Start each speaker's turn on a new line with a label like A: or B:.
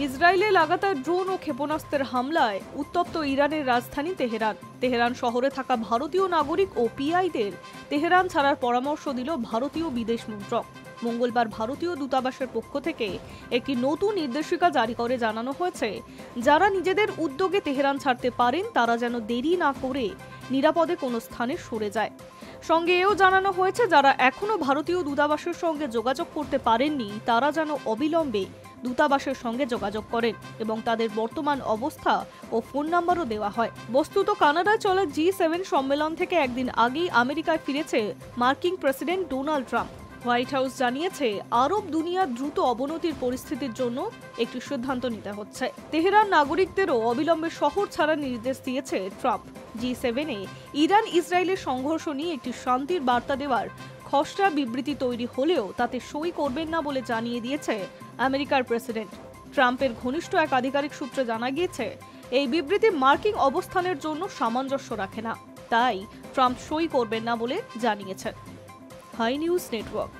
A: ইসরায়েলে লাগাতার ড্রোন ও ক্ষেপণাস্ত্রের হামলায় উত্তপ্ত ইরানের রাজধানী তেহরান। তেহরান শহরে থাকা ভারতীয় নাগরিক ও পিআইদের তেহরান ছাড়ার পরামর্শ দিল ভারতীয় বিদেশ মন্ত্রক। মঙ্গলবার ভারতীয় দূতাবাসের পক্ষ থেকে একটি নতুন নির্দেশিকা জারি করে জানানো হয়েছে, যারা নিজেদের উদ্যোগে তেহরান ছাড়তে পারেন তারা যেন দেরি না করে নিরাপদে কোনো স্থানে সরে যায়। সঙ্গে এও জানানো হয়েছে, যারা এখনো ভারতীয় দূতাবাসের সঙ্গে যোগাযোগ করতে পারেননি তারা যেন অবিলম্বে দূতাবাসের সঙ্গে যোগাযোগ করেন এবং তাদের বর্তমান অবস্থা ও ফোন নাম্বারও দেওয়া হয়। বস্তুত কানাডায় চলা G7 সম্মেলন থেকে একদিন আগেই আমেরিকায় ফিরেছে মার্কিন president Donald Trump. White house জানিয়েছে, আরব দুনিয়ার দ্রুত অবনতির পরিস্থিতির জন্য একটি সিদ্ধান্ত নিতে হচ্ছে। তেহরান নাগরিকদেরও অবিলম্বে শহর ছাড়ার নির্দেশ দিয়েছে ট্রাম্প। G7-এ ইরান ইসরায়েলের সংঘর্ষ নিয়ে একটি শান্তির বার্তা দেওয়ার খসড়া বিবৃতি তৈরি হলেও তাতে সই করবেন না বলে জানিয়ে দিয়েছে আমেরিকার প্রেসিডেন্ট। ট্রাম্পের ঘনিষ্ঠ এক আধিকারিক সূত্রে জানা গিয়েছে, এই বিবৃতি মার্কিন অবস্থানের জন্য সামঞ্জস্য রাখে না, তাই ট্রাম্প সই করবেন না বলে জানিয়েছেন। Hi news network.